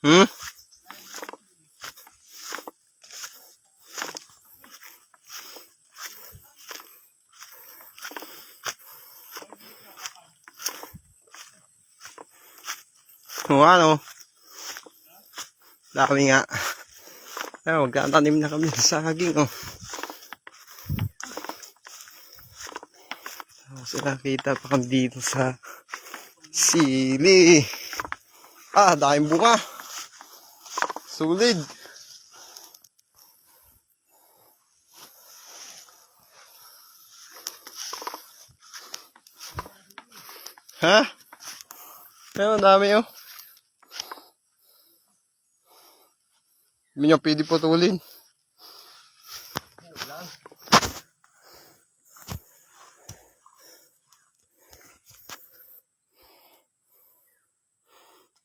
Hmm? O ano? Dami nga. Ay, magtatanim na kami sa saging, oh. So, nakita pa kami dito sa sili. Ah, daming bunga. Sulit. Ha? Ayun, dami, oh. Hindi nyo pwede putulin.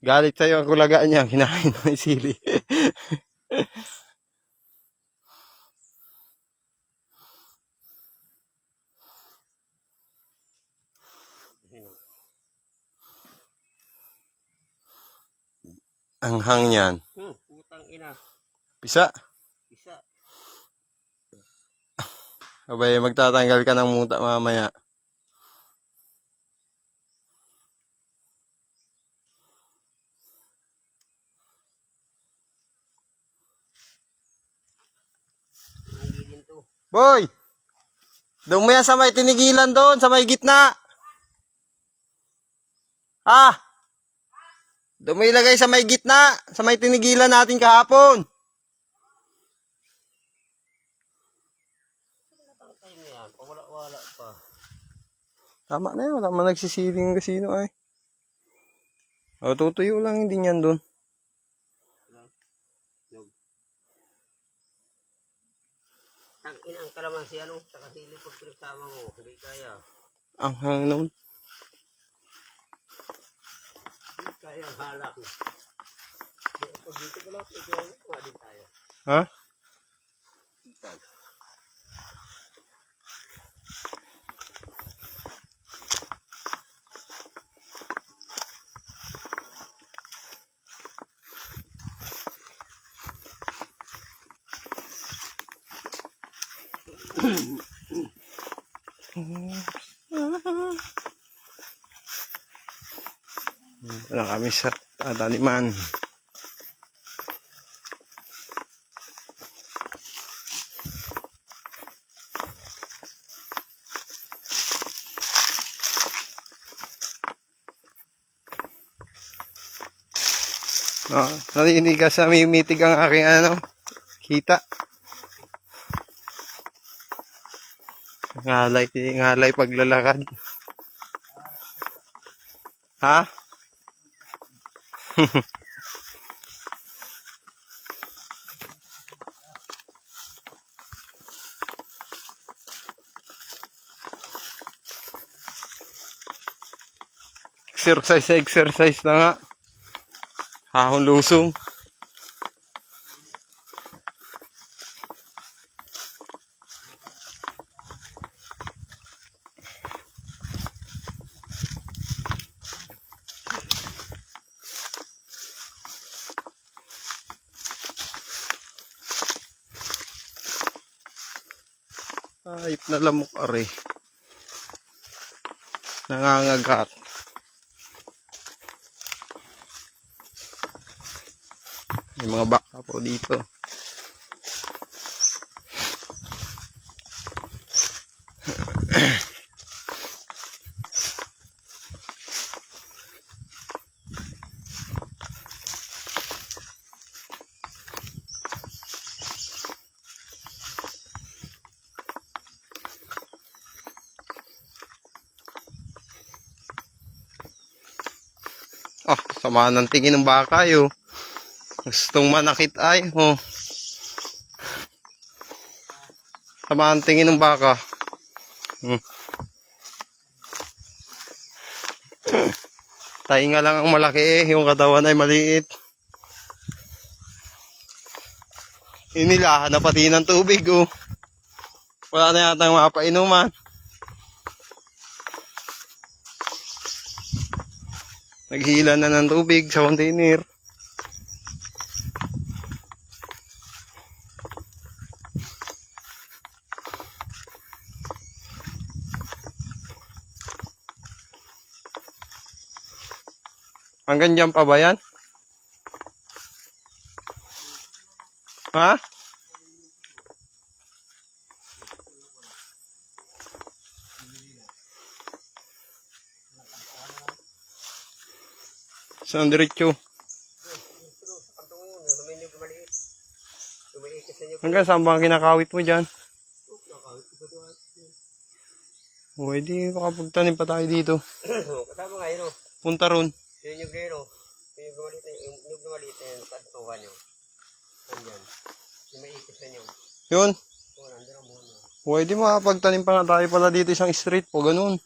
Galit sa'yo ang kulagaan niya. Kinain ng sili. Ang hang yan. Putang ina. Pisa. Isa. Abay, magtatanggal ka ng muta mamaya. Nangilin to. Boy! Doon mo yan sa may tinigilan doon, sa may gitna. Ah! Doon mo ilagay sa may gitna, sa may tinigilan natin kahapon. Natangkay mo yan. Pawala-wala pa. Tama na yun, tama nagsisiling kasino ay. O, tutuyo lang hindi niyan doon. Tangin ang kalamansi ano. Saka sili pag pinagsama mo. Hindi kaya. Ang hang noon. Hindi kaya ang halak. Pag dito ko lang. Ikaw din tayo. Ha? Wala kami sa taniman. Oh, narinig ka sa mimitig ang aking ano, kita. Ngalay paglalakad. Ha? Exercise na nga. Hahon lusong. Ayip na lamok are. Nangangagat. May mga baka po dito. Ah, sama ng tingin ng baka yun. Gustong manakit ay. Oh. Sama ang tingin ng baka. Tainga lang ang malaki eh. Yung katawan ay maliit. Inilahan na pati ng tubig oh. Wala na yata mapainuman. Naghila na ng tubig sa container. Hanggang dyan pa ba yan? Ha? Saan diretso? Hanggang saan ba ang kinakawit mo dyan? O, edi makapagtanim pa tayo dito. Kasama nga yun o. Punta ron. Yun yung gano. Yung gumalit na yun. Patukan yun. Nandyan. Yung may ikis na yun. Yun. Oo, nandun ang muna. O, edi makapagtanim pa nga tayo pala dito isang street po. Ganun.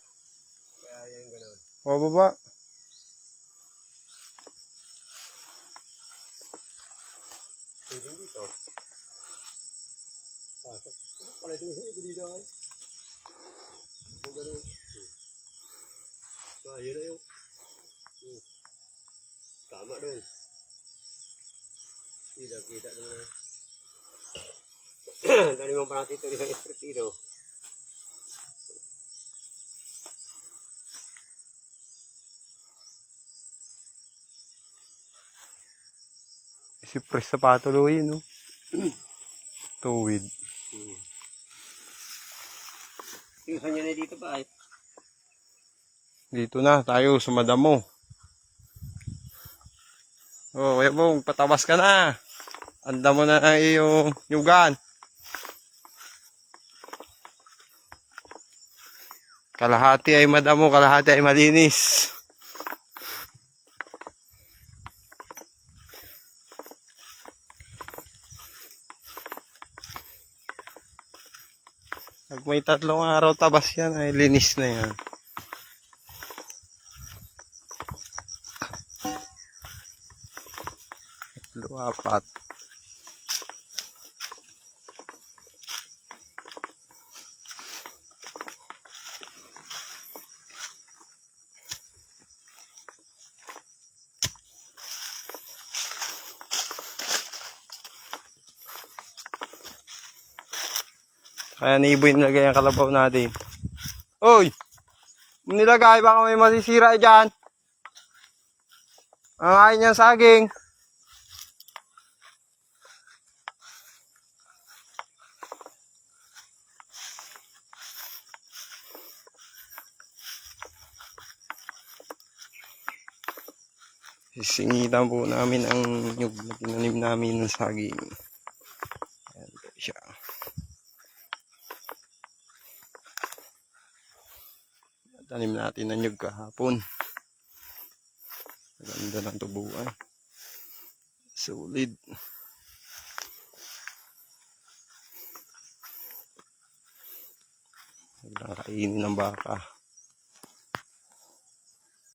Kaya yan ganun. O, baba. Pwede dito. Pasok. Pala ito dito ay. O ganun. So, yun na yun. Tama doon. Kita doon. Dali mo pa natin ito isang street dito. Sipres sa patuloy, no? Tuwid. Tingnan nyo na dito pa ay. Dito na tayo sa madamo. Oh, Kuya Bong, patabas ka na. Anda mo na ang iyong yugan. Kalahati ay madamo, kalahati ay malinis. Pag may 3 araw tabas yan, ay linis na yan. Apat. Kaya niiboy nilagay ang kalabaw natin. Oy! Nilagay, baka may masisira dyan. Ang ayaw niyang saging. Sisingitan po namin ang nyug na tinanim namin ng saging. Ayan po siya. Tanim natin ng nyug kahapon. Maganda ng tubuan. Solid. Magandang kainin ng baka.